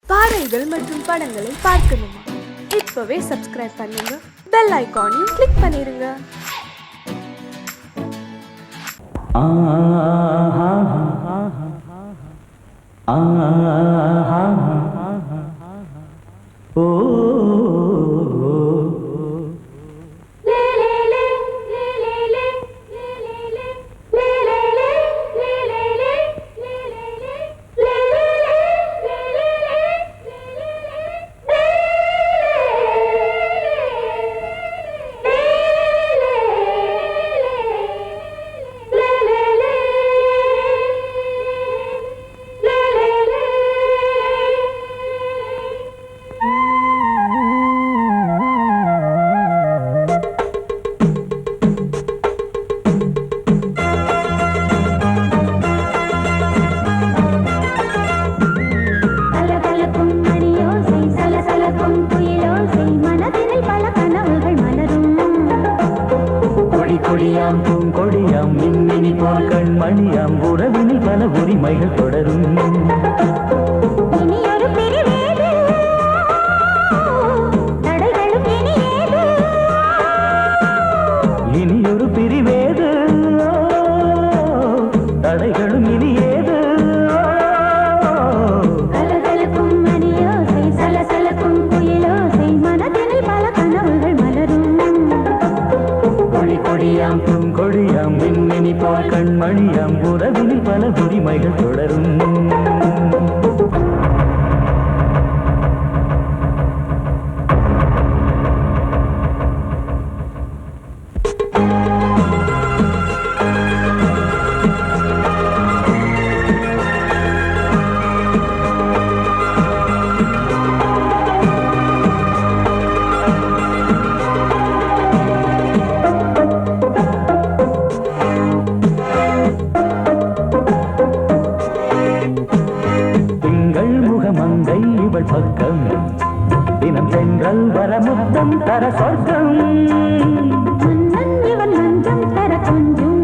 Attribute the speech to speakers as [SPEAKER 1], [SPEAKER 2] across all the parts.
[SPEAKER 1] பாடல்கள் மற்றும் படங்களை பார்க்கணுமா? இப்பவே சப்ஸ்கிரைப் பண்ணுங்க, பெல் ஐகானையும் கிளிக் பண்ணிருங்க.
[SPEAKER 2] கொடியாம் பூங்கொடியாம் மின்மினி போல் கண்மணியாம் உறவினில் பல உரிமைகள் தொடரும். இனியொரு பிரிவேது தடைகளும் இனியேது.
[SPEAKER 3] கலகலக்கும் மணியோசை சலசலக்கும் குயிலோசை மனதில் பல கனவுகள் மலரும்.
[SPEAKER 2] கொடியாம் பூங்கொடியாம் மின்மினி போல் கண்மணியாம் உறவினில் பல உரிமைகள் தொடரும். மங்கை இவள் பக்கம் தினம் சென்றல் வர முத்தம் தர சொர்க்கம்.
[SPEAKER 3] மன்னன் இவன் மஞ்சம் தர கொஞ்சம்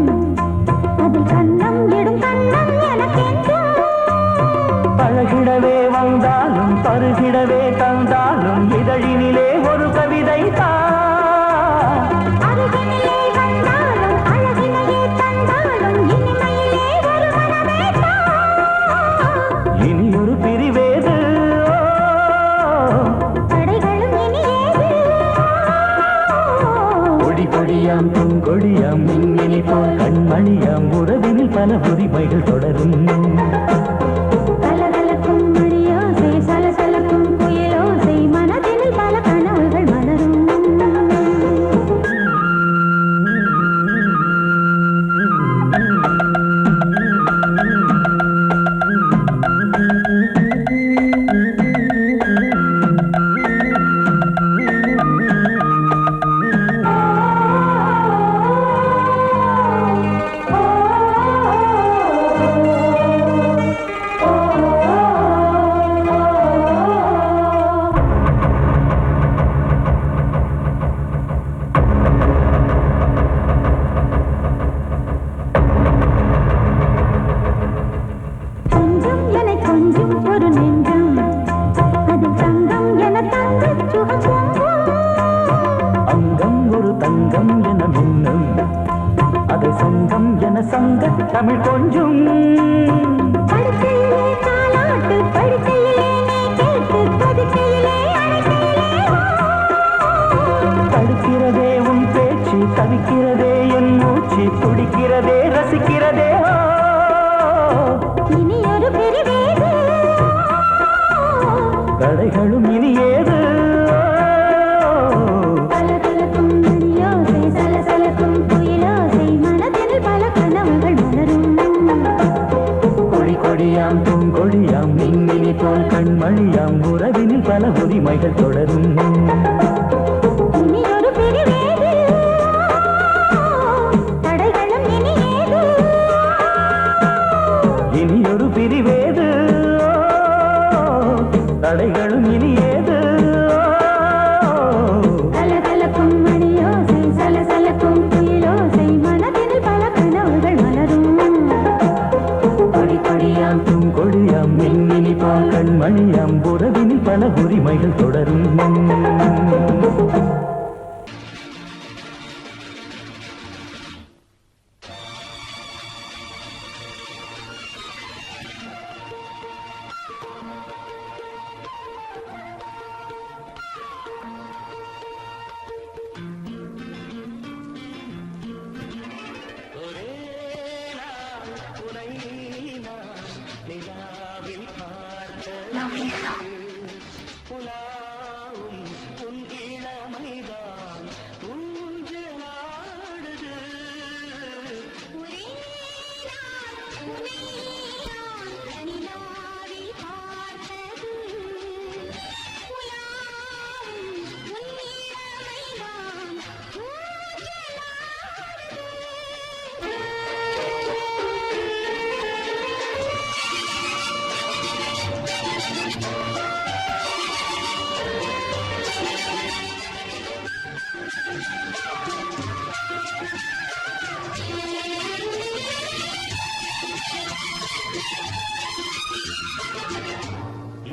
[SPEAKER 3] அதில் கண்ணம் இடும் கண்ணம் எனக்கென்றும்.
[SPEAKER 2] பழகிடவே வந்தாலும் பருகிடவே தந்தாலும் இதழினிலே ஒரு கவிதை தான்.
[SPEAKER 3] அருகினிலே வந்தாலும் அழகினையே தந்தாலும் இனிமையிலே ஒரு மனமே தான்.
[SPEAKER 2] இனியொரு பிரிவேது
[SPEAKER 3] தடைகளும் இனியேது.
[SPEAKER 2] கொடியாம் பூங்கொடியாம் மின்மினி போல் கண்மணியாம் உறவினில் பல உரிமைகள் தொடரும்.
[SPEAKER 3] கலகலக்கும் மணியோசை சலசலக்கும் குயிலோசை மனதில் பல கனவுகள் மலரும். கொஞ்சம் என கொஞ்சம் ஒரு நெஞ்சம் அதில் தங்கம் என தங்க சுகம்.
[SPEAKER 2] அங்கம் ஒரு தங்கம் என மின்னும் அதை சங்கம் என சங்க தமிழ் கொஞ்சம்.
[SPEAKER 3] படுக்கையிலே தாலாட்டு படுக்கையிலே நீ கேட்டு படுக்கையிலே அழைக்கையிலே
[SPEAKER 2] தடுக்கிறதே உன் பேச்சு தவிக்கிறதே என் மூச்சு துடிக்கிறதே ரசிக்கிறதே.
[SPEAKER 3] இனி ஒரு பிரிவேது
[SPEAKER 2] தடைகளும் இனியேது.
[SPEAKER 3] கலகலக்கும் மணியோசை சலசலக்கும் குயிலோசை மனதில் பல கனவுகள் மலரும்.
[SPEAKER 2] கொடியாம் பூங்கொடியாம் மின்மினி போல் கண்மணியாம் உறவினில் பல உரிமைகள் தொடரும்.
[SPEAKER 3] இனி ஒரு பிரிவேது தடைகளும் இனியேது.
[SPEAKER 2] இனியொரு பிரிவேது தடைகளும் இனியேது.
[SPEAKER 3] கலகலக்கும் மணியோசை சலசலக்கும் குயிலோசை மனதில் பல கனவுகள் மலரும்.
[SPEAKER 2] கொடியாம் பூங்கொடியாம் மின்மினி போல் கண்மணியாம் உறவினில் உறவினில் பல உரிமைகள் தொடரும்.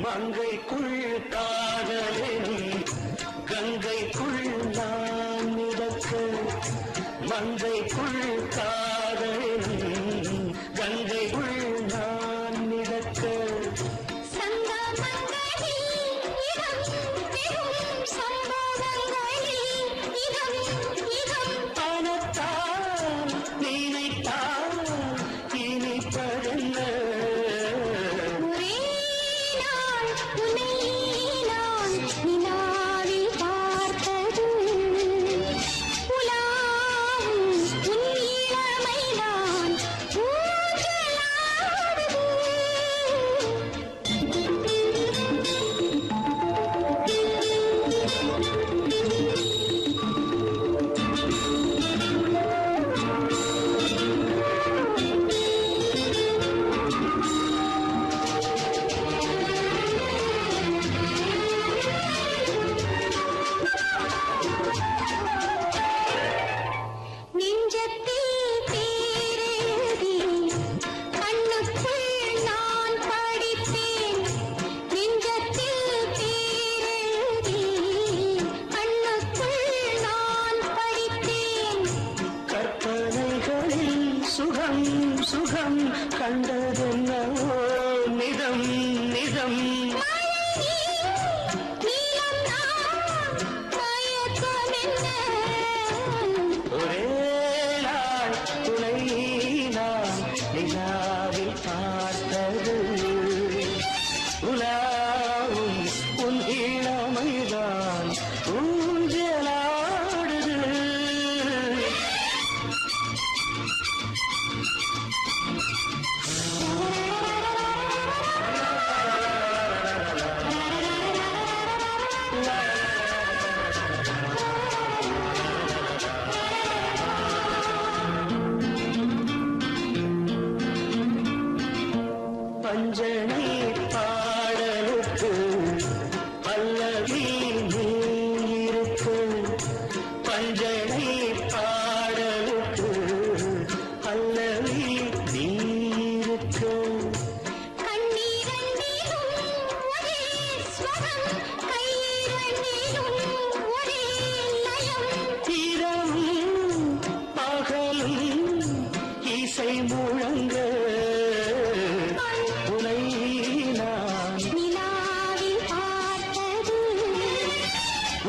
[SPEAKER 4] மங்கைக்குள் காதலின் கங்கைக்குள் நான் மிதக்க, மங்கைக்குள் காதலின் கங்கைக்குள் நான் மிதக்க. பணத்தால் நினைத்தால் இனிப்பதென்ன, சுகம் சுகம் கண்டதென்னவோ நிதம் நிதம். ஒரே நாள் துணை நான் நிலாவில் பார்த்தது, உலாவும் உன் இளமைதான் ஊஞ்சலாடுது. பஞ்சனை பாடலுக்கு பல்லவி நீ இருக்கு, பஞ்சனை பாடலுக்கு பல்லவி நீ இருக்கு. இரவும் பகலும் இசை முழங்க, உனை நான்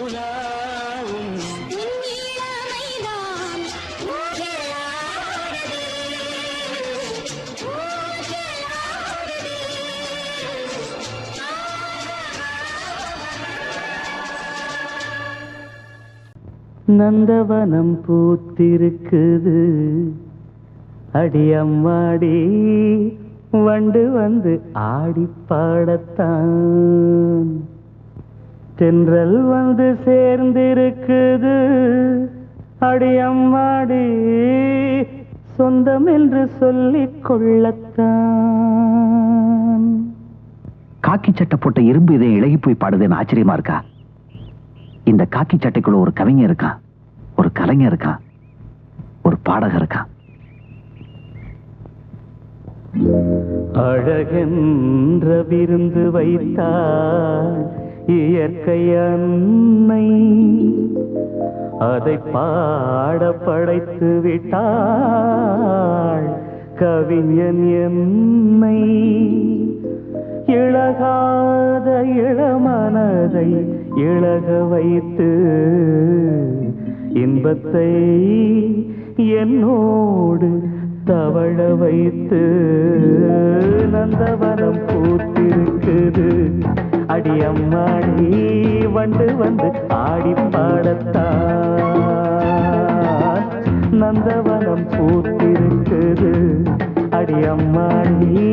[SPEAKER 4] உலாவும்
[SPEAKER 2] நந்தவனம் பூத்திருக்குது அடியம்மாடி, வண்டு வந்து ஆடி பாடத்தான். தென்றல் வந்து சேர்ந்திருக்குது அடியம்மாடி, சொந்தம் என்று சொல்லிக் கொள்ளத்தான்.
[SPEAKER 5] காக்கி சட்டை போட்ட இரும்பு இதை இழகி போய் பாடுதுன்னு ஆச்சரியமா இருக்கா? இந்த காக்கி சட்டைக்குள்ள ஒரு கவிஞர் இருக்கான், ஒரு கலைஞர் இருக்கான், ஒரு பாடகர் இருக்கான்.
[SPEAKER 2] அழகென்ற விருந்து வைத்தாள் இயற்கை அன்னை, அதை பாட படைத்து விட்டாள் கவிஞன் என்னை. இழகாத இளமனதை இழக வைத்து இன்பத்தை என்னோடு தவழ வைத்து நந்தவனம் பூத்திருக்குது. அடியம்மாடி வண்டு வந்து ஆடி பாடத்தான் நந்தவனம் பூத்திருக்குது. அடியம்மாடி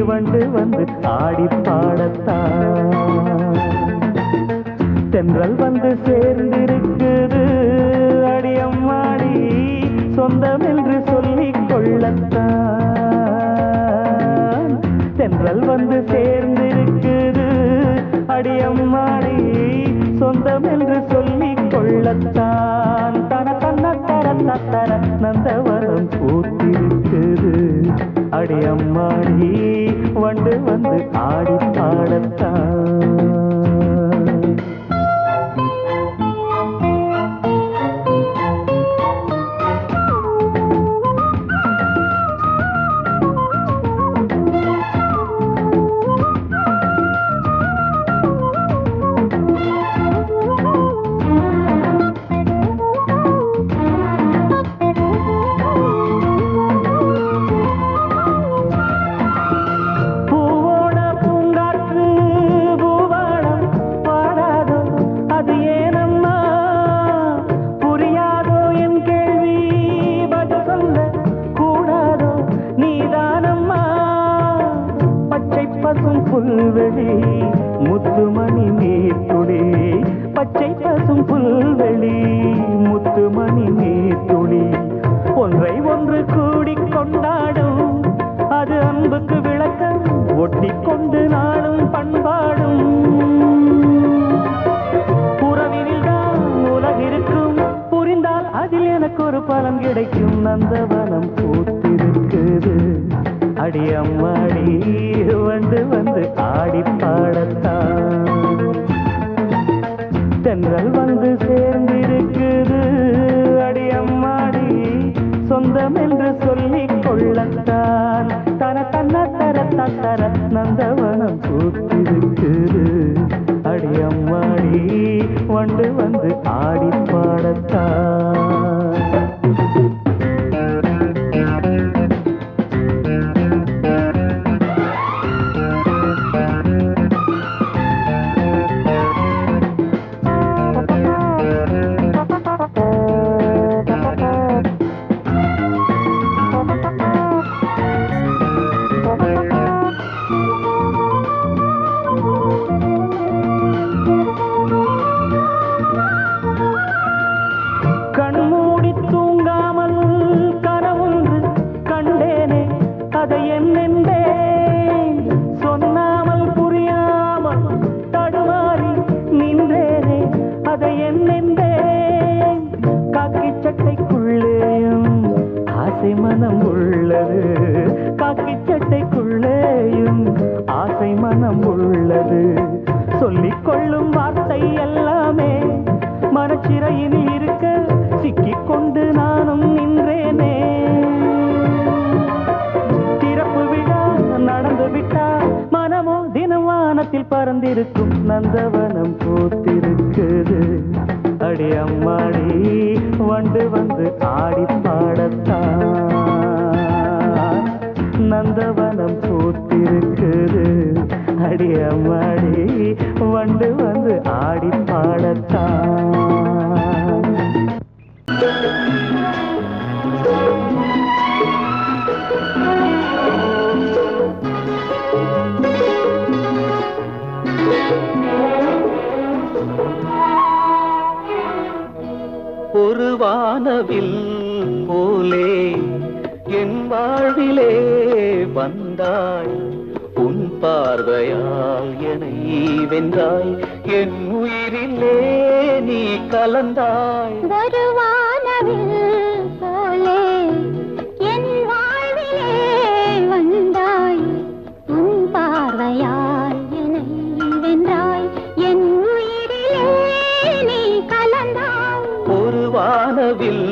[SPEAKER 2] வண்டு வந்து ஆடி பாடத்தான் தென்றல் வந்து சேர்ந்திருக்குது. அடியம்மாடி சொந்தம் என்று சொல்லிக் கொள்ளத்தான் தென்றல் வந்து சேர்ந்திருக்குது. அடியம்மாடி சொந்தம் என்று சொல்லிக் கொள்ளத்தான் தன தன்ன தர தர நந்தவனம் பூத்திருக்குது. அடியம்மாடி வண்டு வந்து ஆடி பாடத்தான். புல்வெளி முத்துமணி நீர்த்துளி, பச்சை பசும் புல்வெளி முத்துமணி நீர்த்துளி, ஒன்றை ஒன்று கூடிக் கொண்டாடும் அது அன்புக்கு விளக்கம், ஒட்டிக்கொண்டு நாளும் பண்பாடும். உறவினில் தான் உலகிருக்கும், புரிந்தால் அதில் எனக்கு ஒரு பலன் கிடைக்கும். நந்தவனம் பூத்திருக்குது. அடியம்மாடி வண்டு வந்து ஆடி பாடத்தான் தென்றல் வந்து சேர்ந்திருக்குது. அடியம்மாடி சொந்தம் என்று சொல்லிக் கொள்ளத்தான் தன தன்ன தர தர நந்தவனம் பூத்திருக்குது. அடியம்மாடி வண்டு வந்து ஆடி பாடத்தான். சொல்லிக்கொள்ளும் வார்த்தை எல்லாமே மனச்சிறையில் இருக்க சிக்கிக் கொண்டு நானும் நின்றேனே. திறப்பு விழா நடந்து விட்டா மனமோ தினம் வானத்தில் பறந்திருக்கும். நந்தவனம் பூத்திருக்குது. அடியம்மாடி வண்டு வந்து ஆடி பாடத்தான் நந்தவனம் பூத்திருக்குது. அடியம்மாடி வண்டு வந்து ஆடி பாடத்தான். ஒரு வானவில் போலே என் வாழ்விலே வந்தாய், உன் பார்வையால் என்னை வென்றாய், என் உயிரிலே நீ கலந்தாய்.
[SPEAKER 3] ஒரு வானவில் போலே என் வாழ்விலே வந்தாய்,
[SPEAKER 4] வானவில்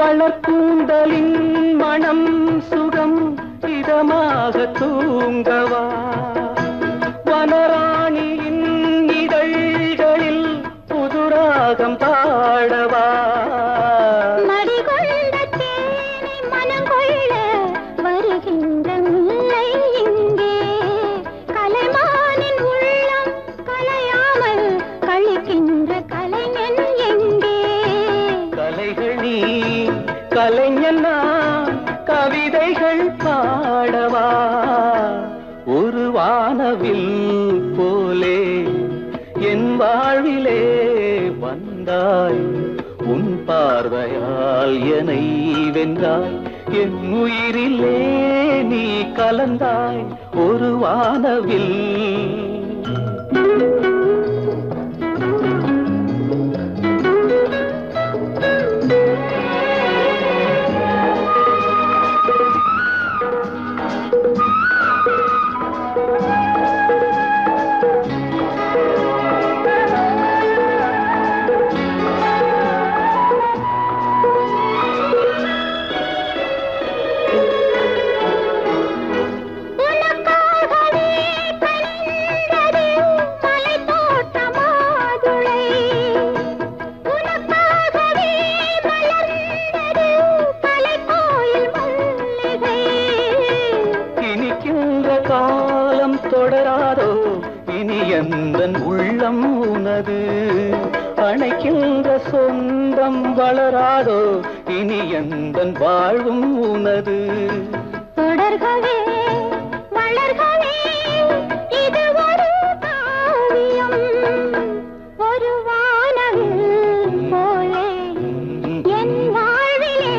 [SPEAKER 4] வளர்க்கூந்தலின் மனம் சுகம் இதமாக தூங்கவா வனராணியின் இதழ்களில் புதுராகம் பாடவா
[SPEAKER 3] மடிகொண்ட தேனை மனங்கொள்ள வருகின்ற முல்லை இங்கே கலைமானின் உள்ளம் கலையாமல் கழிக்கின்ற கலைஞன் எங்கே
[SPEAKER 4] கலைகள் நீ கலைஞன் நான் கவிதைகள் பாடவா ஒரு வானவில் போலே என் வாழ்விலே வந்தாய் உன் பார்வையால் என்னை வென்றாய் என் உயிரிலே நீ கலந்தாய் ஒரு வானவில் தொடராதோ இனி எந்தன் உள்ளம் உனது அணைக்கின்ற சொந்தம் வளராதோ இனி எந்தன் வாழ்வும் உனது
[SPEAKER 3] தொடர்கவே வளர்கவே இது ஒரு காவியம் ஒரு வானவில் போலே என் வாழ்விலே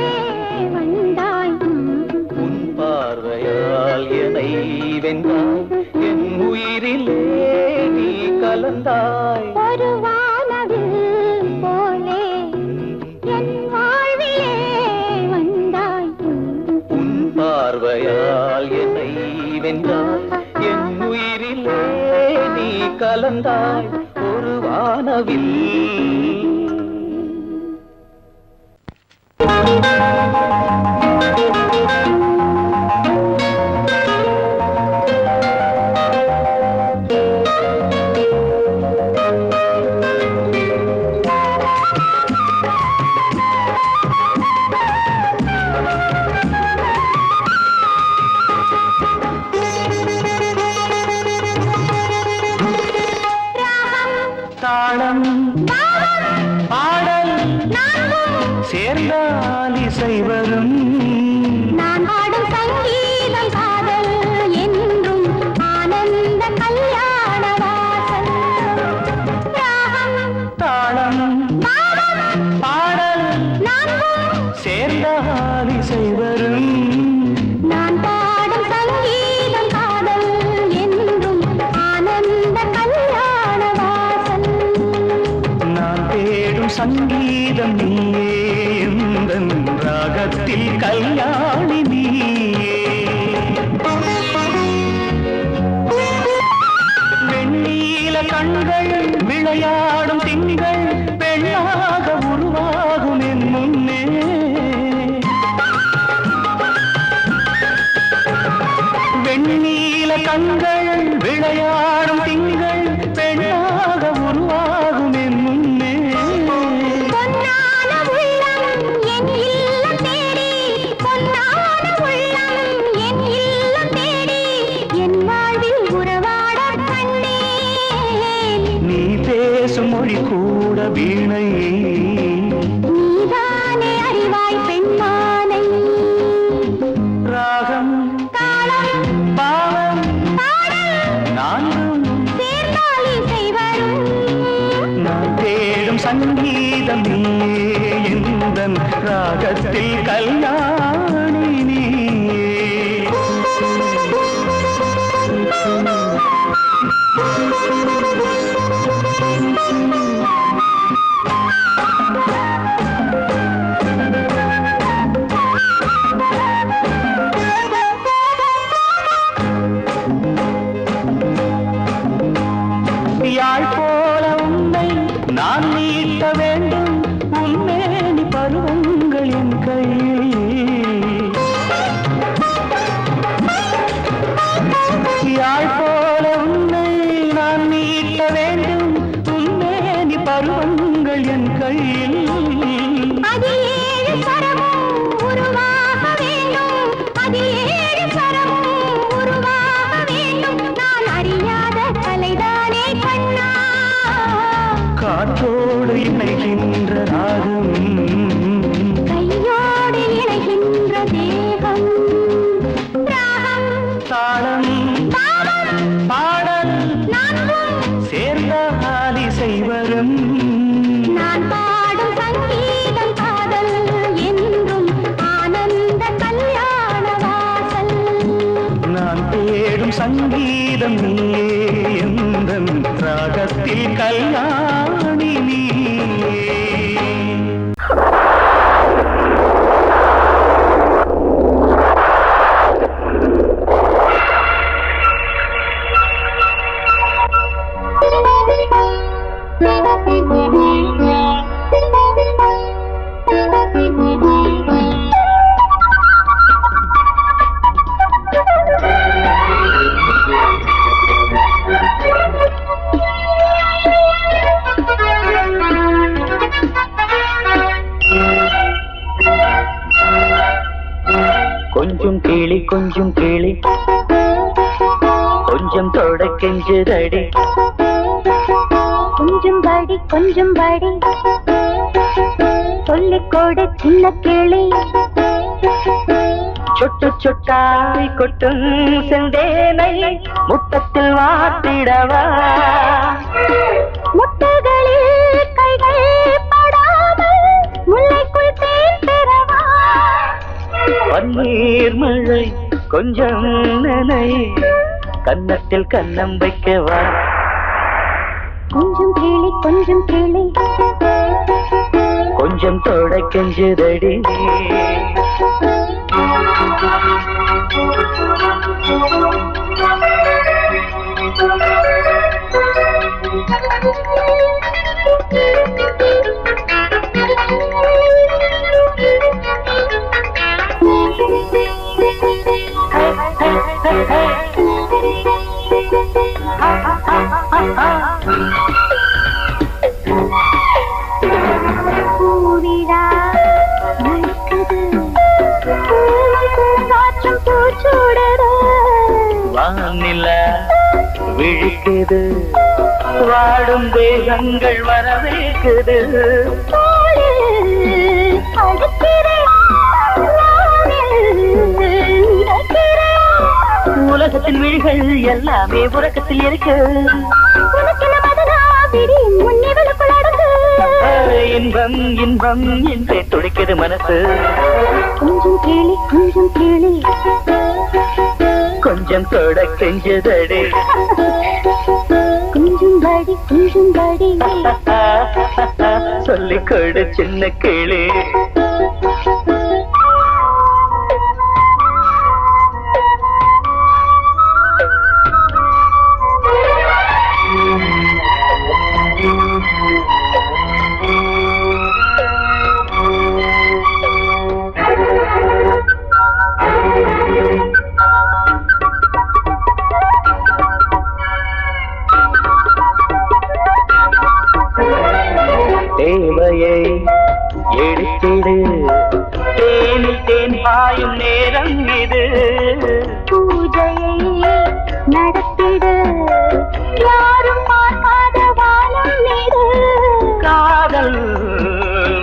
[SPEAKER 3] வந்தாய்
[SPEAKER 4] உன் பார்வையால் என்னை வென்றாய் என் உயிரிலே நீ கலந்தாய்
[SPEAKER 3] ஒரு வானவில் போலே என் வாழ்விலே வந்தாய்
[SPEAKER 4] உன் பார்வையால் என்னை வென்றாய் என் உயிரிலே நீ கலந்தாய் ஒரு வானவில் தாளம் பாடல் சேர்ந்தால் இசை வரும்
[SPEAKER 3] நான் பாடும் சங்கீதம் காதல் என்றும் ஆனந்த கல்யாண வாசல்
[SPEAKER 4] தாளம் பாடல் சேர்ந்தால் இசை வரும்
[SPEAKER 3] நான் பாடும் சங்கீதம் காதல் என்றும் ஆனந்த கல்யாண வாசல்
[SPEAKER 4] நான் தேடும் சங்கீதம் நீயே எந்தன் ராகத்தில் கல்யாணி நீயே வெண்ணீல கண்கள் விளையாடும் திங்கள் பெண்ணாக உருவாகும் என் முன்னே வெண்ணீல கண்கள் விளையாடும் திங்கள் பெண்ணாக உருவாகும் என் முன்னே
[SPEAKER 3] பொன்னான உள்ளம் என் இல்லம் தேடி பொன்னான உள்ளம் என் இல்லம் தேடி என் வாழ்வில் உறவாடக் கண்டேன்
[SPEAKER 4] நீ பேசும் மொழி கூட வீணை
[SPEAKER 3] நீதானே அறிவாய் பெண்மானை
[SPEAKER 4] ராகம்
[SPEAKER 3] தாளம்
[SPEAKER 4] பாவம்
[SPEAKER 3] பாடல்
[SPEAKER 4] நான்கும்
[SPEAKER 3] சேர்ந்தால் இசை வரும்
[SPEAKER 4] நான் தேடும் சங்கீதம் நீயே எந்தன் ராகத்தில் கல்யாணி நீயே. யாழ் போல உன்னை நான் நீட்ட வேண்டும் உன்மேனி பருவங்கள் என் கையில். யாழ் போல உன்னை நான் நீட்ட வேண்டும் உன்மேனி பருவங்கள் என் கையில். காற்றோடு இணைகின்ற ராகம்
[SPEAKER 3] கையோடு இணைகின்ற தேகம்
[SPEAKER 4] தாளம் பாடல் சேர்ந்தால் இசை வரும்.
[SPEAKER 3] நான் பாடும் சங்கீதம் காதல் என்றும் ஆனந்த கல்யாண வாசல்.
[SPEAKER 4] நான் தேடும் சங்கீதம் நீயே எந்தன் ராகத்தில் கல்யாணி நீயே. கொஞ்சம் கிளி கொஞ்சம் கிளி கொஞ்சம் தொட கெஞ்சுதடி.
[SPEAKER 3] கொஞ்சம் படி கொஞ்சம் படி சொல்லிக்கொடு சின்ன கிளி.
[SPEAKER 4] சொட்டு சொட்டாய் கொட்டும் செந்தேனை முத்தத்தில் வாத்திடவா.
[SPEAKER 3] முட்டைகளில் கைகள் படாமல் முல்லைக்குள் தேன் பெறவா.
[SPEAKER 4] பன்னீர் மழை கொஞ்சம் நனை கன்னத்தில் கன்னம் வைக்கவா.
[SPEAKER 3] கொஞ்சம் கிளி கொஞ்சம் கிளி
[SPEAKER 4] கொஞ்சம் தொட கெஞ்சுதடி.
[SPEAKER 3] பூவிழா மணக்குது பூங்காற்றும் பூச்சூடுது.
[SPEAKER 4] வானிலா விழிக்குது வாடும் தேகங்கள் வரவேற்குது. உலகத்தின் விழிகள் எல்லாமே உறக்கத்தில் இருக்கு. இன்பம் இன்பம் என்றே துடிக்குது மனசு.
[SPEAKER 3] கொஞ்சம் கிளி கொஞ்சம் கிளி
[SPEAKER 4] கொஞ்சம் தொட கெஞ்சுதடி.
[SPEAKER 3] கொஞ்சம் படி கொஞ்சம் படி
[SPEAKER 4] சொல்லிக் கொடு சின்ன கிளி. தேவையை எடுத்திடு தேனில் தேன் பாயும் நேரம் இது.
[SPEAKER 3] பூஜையை நடத்திடு யாரும் பார்க்காத வானம் மீது.
[SPEAKER 4] காதல்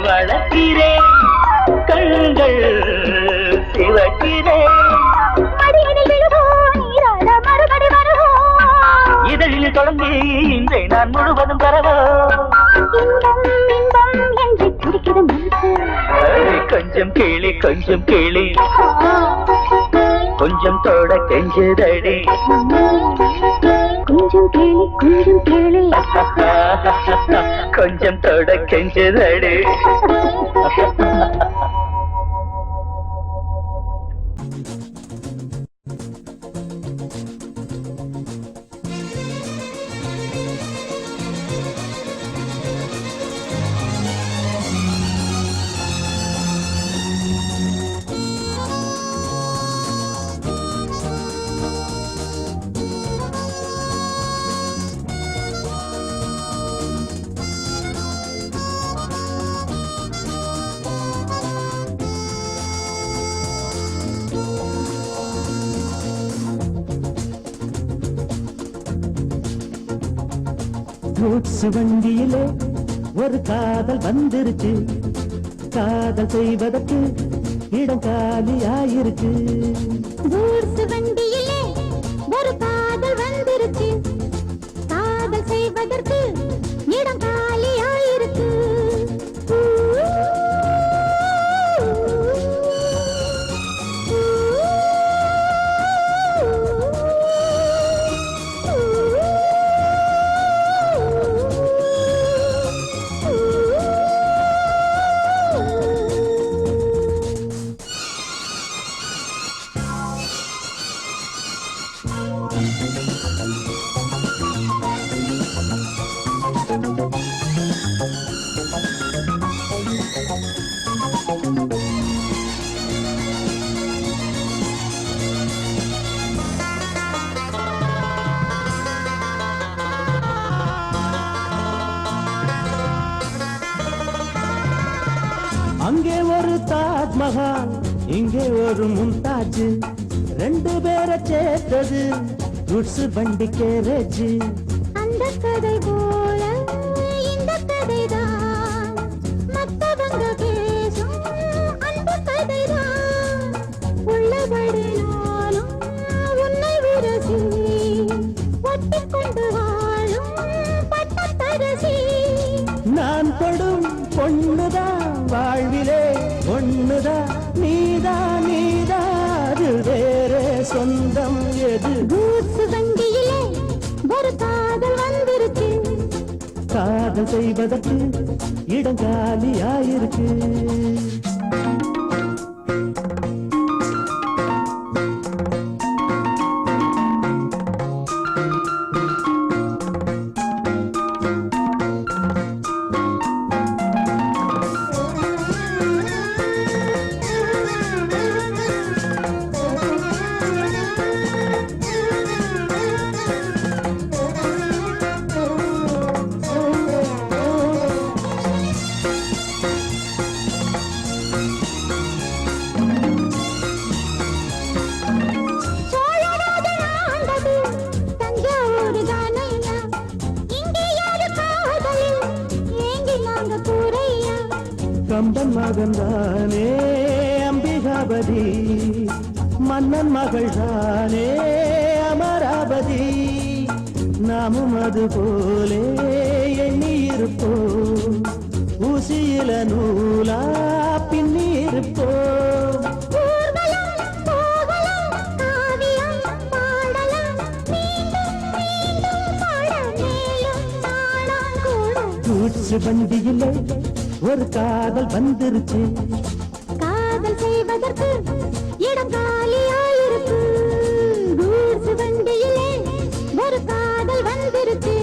[SPEAKER 4] வளர்க்கிறேன் கண்கள் சிவக்கிறேன்.
[SPEAKER 3] மடியினில் விழுவோம் நீராட மறுபடி வருவோம்.
[SPEAKER 4] இதழில் தொடங்கி இன்றை நான் முழுவதும் பெறவோ.
[SPEAKER 3] இன்பம்
[SPEAKER 4] கொஞ்சம் கிளி கொஞ்சம் கிளி கொஞ்சம் தொட கெஞ்சுதடி
[SPEAKER 3] கொஞ்சம் கேளு கொஞ்சம் கேளு
[SPEAKER 4] கொஞ்சம் தொட கெஞ்சுதடி
[SPEAKER 2] கூட்ஸ் வண்டியிலே ஒரு காதல் வந்துருச்சு காதல் செய்வதற்கு இடம் காலியாயிருக்கு
[SPEAKER 3] கூட்ஸ் வண்டியிலே ஒரு காதல் வந்துருச்சு காதல் செய்வதற்கு இடம் காலியாயிருக்கு
[SPEAKER 2] அங்கே ஒரு தாஜ்மஹால் இங்கே ஒரு மும்தாஜ் ரெண்டு பேரை சேர்த்தது குட்ஸ் வண்டி கேரேஜ்
[SPEAKER 3] அந்த கதை போல இந்த கதைதான் மத்தவங்க பேசும் அந்த கதைதான் உள்ளபடி நானும் உன்னை விரசி ஒட்டிக்கொண்டு வாழும் பட்டத்தரசி
[SPEAKER 2] நான் தொடும் பொண்ணுதான் வாழ்விலே ஒண்ணுதான் நீதான் நீதாது வேறே சொந்தம் எது
[SPEAKER 3] கூட்ஸ் வண்டியிலே ஒரு காதல் வந்துருச்சு
[SPEAKER 2] காதல் செய்வதற்கு இடம் காலியாயிருக்கு
[SPEAKER 3] சோழராஜன் ஆண்டது தஞ்சாவூர் தானையா இங்கே யாரு காதலில் ஏங்கி நாங்க கூரையா
[SPEAKER 2] கம்பன் மகன் தானே அம்பிகாபதி மன்னன் மகள் தானே அமராபதி நாமும் அது போலே எண்ணி இருப்போம் ஊசியில நூலா பின்னி இருப்போம்
[SPEAKER 3] ஊர்வலம் போகலாம் காவியம் பாடலாம் மீண்டும் மீண்டும் பாட மேலும் நாளாம் கூட
[SPEAKER 2] கூட்ஸ் வண்டியிலே ஒரு காதல் வந்துருச்சு
[SPEAKER 3] காதல் செய்வதற்கு இடம் காலியாயிருக்கு கூட்ஸ் வண்டியிலே ஒரு காதல் வந்துருச்சு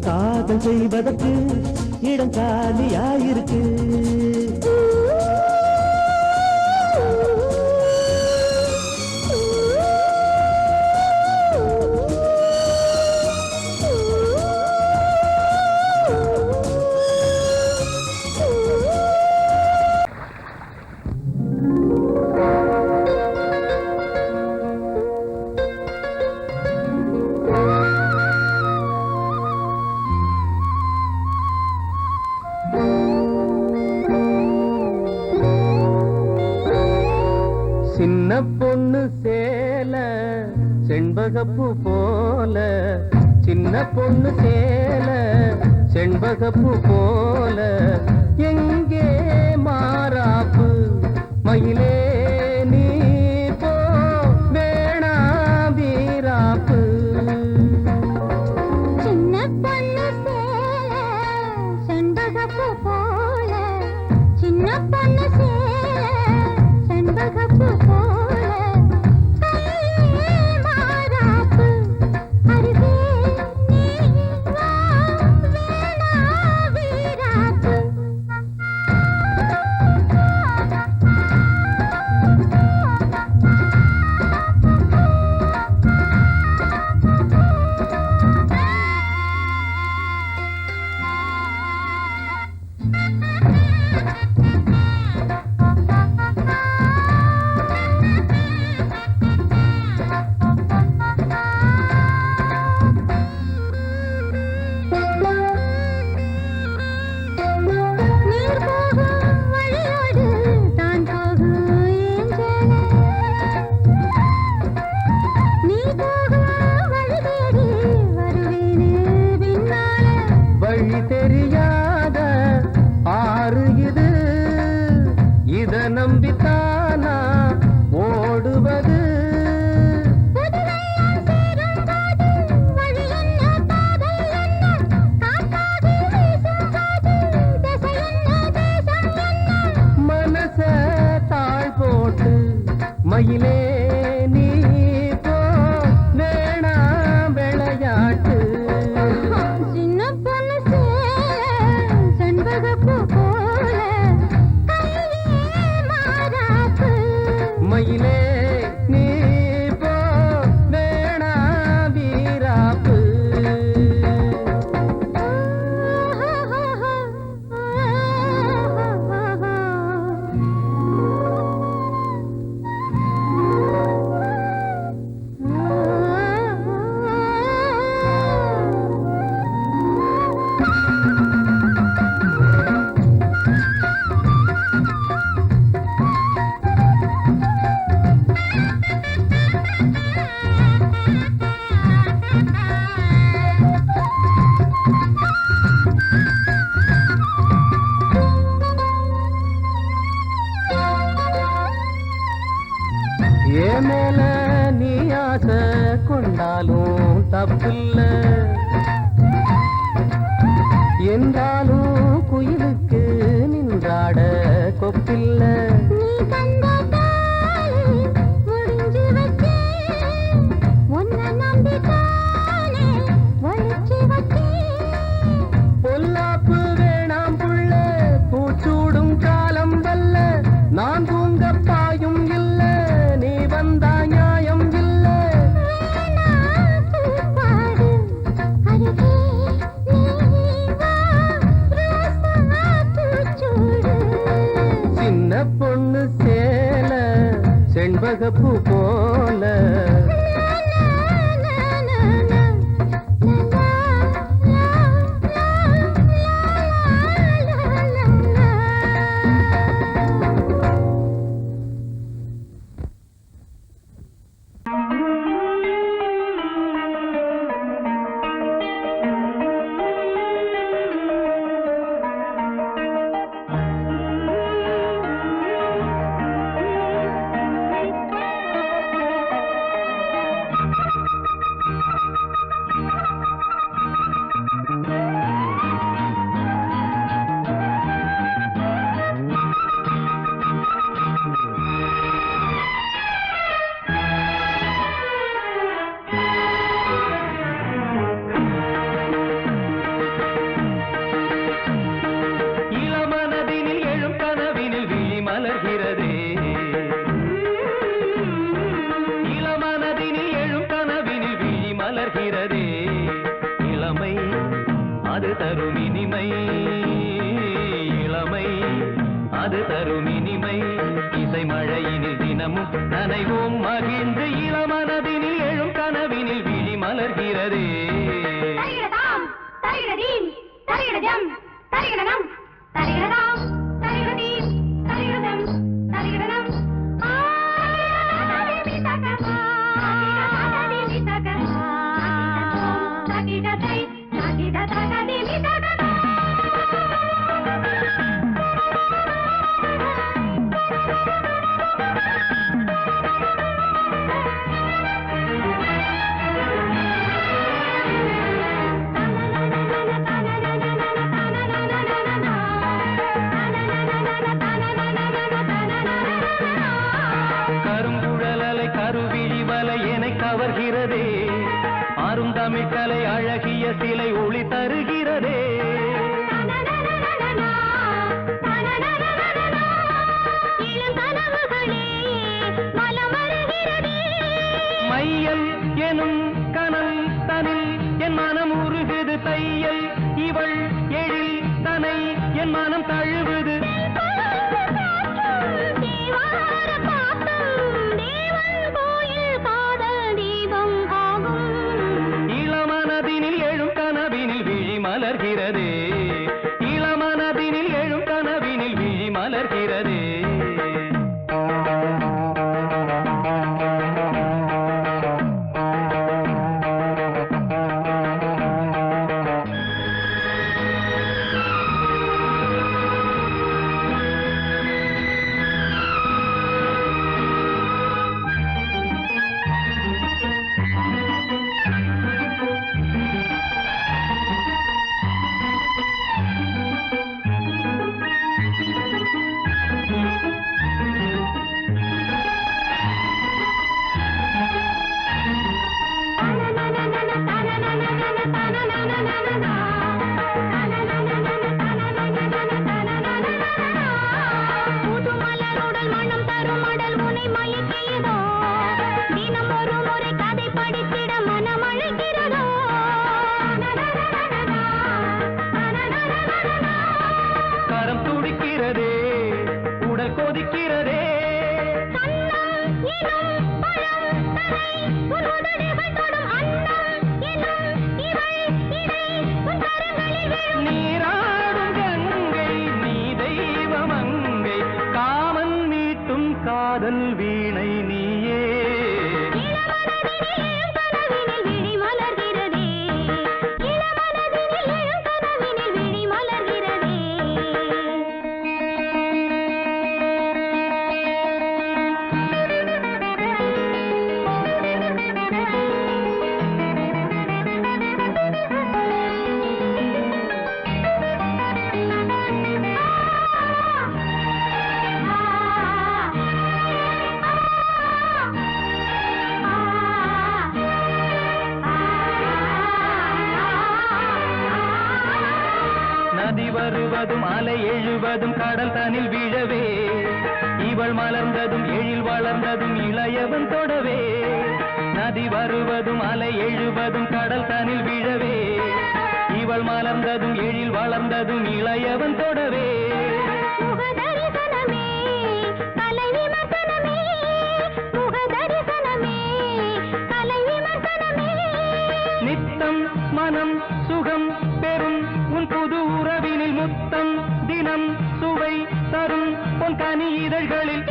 [SPEAKER 2] காதல் செய்வதற்கு இடம் காலியாயிருக்கு சின்ன பொண்ணு சேல செண்பகப்பூ போல சின்ன பொண்ணு சேல செண்பகப்பூ போல எங்கே மாறாப்பு
[SPEAKER 6] மயிலே நீ போ வேணா வீராப்பு
[SPEAKER 3] சின்ன பொண்ணு சேல செண்பகப்பூ போல சின்ன பொண்ணு சேல செண்பகப்பூ போல கையே மாறாப்பு அருகே நீ வா வேணா வீராப்பு நீர் போகும் வழியோடு தான் போகும் ஏஞ்சல நீ போகும் வழி தேடி வருவேனே பின்னால
[SPEAKER 6] வழி தெரியாத ஆறு இது இத நம்பித்தானா ஓடுவது
[SPEAKER 3] புதுவெள்ளம் சேரும் போது வழி என்ன பாதை என்ன காற்றாகி வீசும் போது திசை என்ன தேசம் என்ன
[SPEAKER 6] மனச தாழ் போட்டு மயிலே நீ போ வேணா விளையாட்டு
[SPEAKER 3] சின்ன பொண்ணு சேல செண்பகப்பூ போல கையே மாறாப்பு
[SPEAKER 6] மயிலே நீ போ வேணா வீராப்பு ஏன் மேல நீ ஆசை கொண்டாலும் தப்பில்ல என்றாலும் குயிலுக்கு நின்றாட கொப்பில்ல
[SPEAKER 3] நீ தந்த தாலி முடிஞ்சு வச்சேன் உன்னை நம்பித்தானே ஒழிச்சு வச்சேன்
[SPEAKER 6] பொல்லாப்பு வேணாம் புள்ள பூச்சூடும் காலம் வல்ல நான் தூங்க பாயும் இல்ல நீ வந்தா நியாயம் இல்ல
[SPEAKER 3] வேணா பூப்பாடு அருகே நீ வா ரோசா பூச்சூடு
[SPEAKER 6] சின்ன பொண்ணு சேல செண்பகப்பூ போல அது தரும் இனிமை இசை மழையினில் தினமும் நனைவோம் மகிழ்ந்து இளமனதினில் எழும் கனவினில் விழி மலர்கிறதே.
[SPEAKER 3] தரிகிடதாம் தரிகிடதீம் தரிகிடஜம் தரிகிடனம் தரிகிடதாம் தரிகிடதீம் தரிகிடதம் தரிகிடனம்
[SPEAKER 6] தமிழ்கலை அழகிய சிலை ஒளி தருகிறதே. மையல் எனும் கனல் தனில் என் மனம் உருகுது தையல் இவள் எழில் தனை என் மனம் தழுவுது. இளமனதினில் எழும் கனவினில் விழி மலர்கிறதே. இளமனதினில் எழும் கனவினில் விழி மலர்கிறதே. கரம் துடிக்கிறதே, உடல் கொதிக்கிறதே. நீராடும் கங்கை நீ தெய்வமங்கை காமன் மீட்டும் காதல் வீணை நீயே. நதி வருவதும் அலை எழுவதும் கடல் தனில் விழவே இவள் மலர்ந்ததும் எழில் வளர்ந்ததும் இளையவன் தொடவே. நதி வருவதும் அலை எழுவதும் கடல் தனில் விழவே இவள் மலர்ந்ததும் எழில் வளர்ந்ததும் இளையவன் தொடவே. நித்தம் மனம் சுகம் பெறும் உன் புது உறவினில் முத்தம் தினம் சுவை தரும் உன் கனி இதழ்களில்.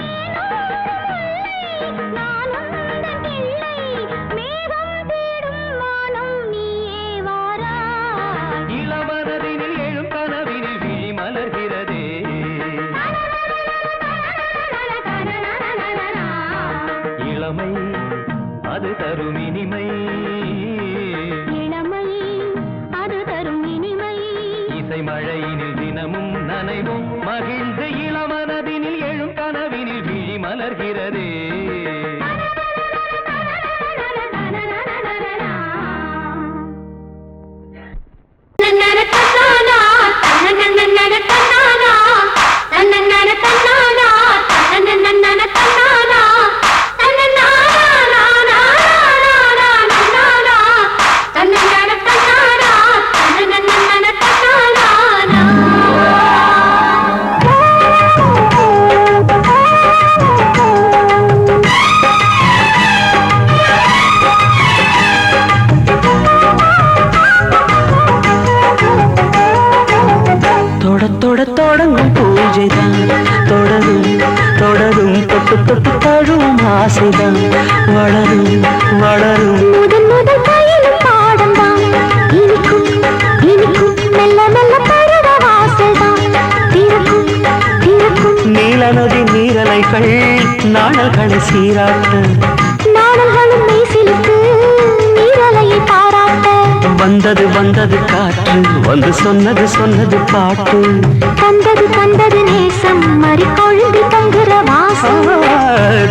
[SPEAKER 6] இளமனதினில் எழும் கனவினில் விழி மலர்கிறதே. இளமை அது தரும் இனிமை. இசை மழையினில் தினமும் நனைவும் மகிழ்ந்து இளமனதினில் எழும் கனவினில் விழி மலர்கிறதே.
[SPEAKER 2] தொடங்கும் பூஜைதான் தொடரும் தொடரும் தொட்டு தொட்டு தழுவும் ஆசைதான் வளரும் வளரும்.
[SPEAKER 3] முதன் முதல் பயிலும் பாடம் தான் இனிக்கும் இனிக்கும் மெல்ல மெல்ல பருவ வாசல் தான் திறக்கும் திறக்கும்.
[SPEAKER 2] நீல நதி நீரலைகள் நாணல்களை சீராட்ட
[SPEAKER 3] நாணல்களும் மெய்சிலுக்கு நீரலையை பாராட்ட.
[SPEAKER 2] வந்தது வந்தது காற்று வந்து சொன்னது சொன்னது பாட்டு.
[SPEAKER 3] தந்தது தந்தது நேசம் மறி கொழுந்தி தங்குற வாசம்.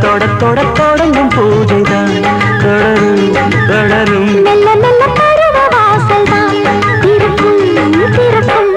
[SPEAKER 2] தொட தொட தொடங்கும் பூஜைதான் தொடரும் தொடரும்
[SPEAKER 3] மெல்ல மெல்ல பருவ வாசல் தான் திறக்கும் திறக்கும்.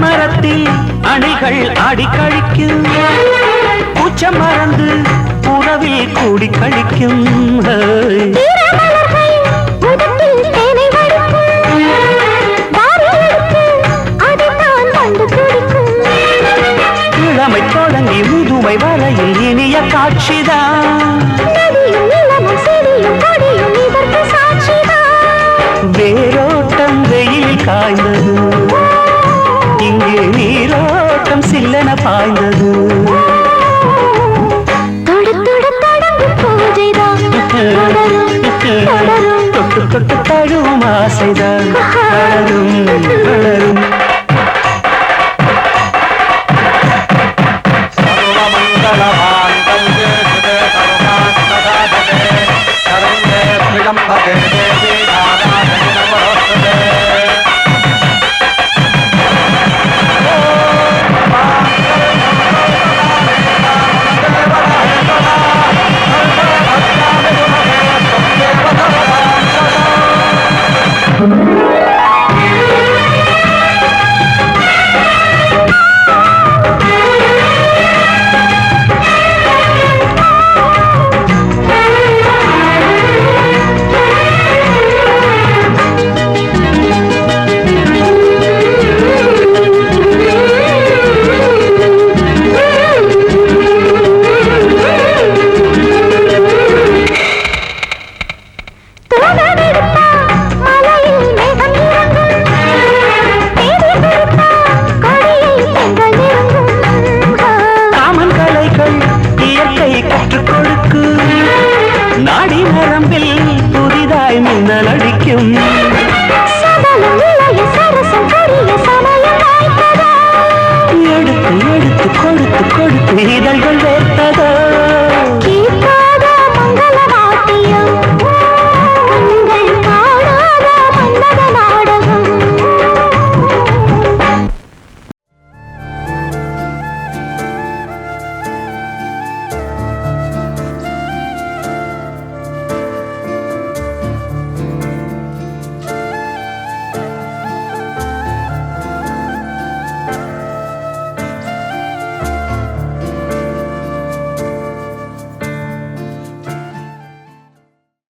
[SPEAKER 2] மரத்தில் அணைகள் ஆடி கழிக்கும், பூச்சம் மறந்து உறவில் கூடி கழிக்கும். இளமை தொடங்கி முதுமை வரையில் இனிய காட்சிதான். வேரோட்டம் வெயில் காய்ந்தது, இங்கே நீரோட்டம் சில்லென பாய்ந்தது. தொட்டு தொட்டு தழுவும் ஆசைதான் வளரும் வளரும். கற்றுக் கொடுக்கு நாடி நரம்பில் புதிதாய் மின்னல் அடிக்கும்.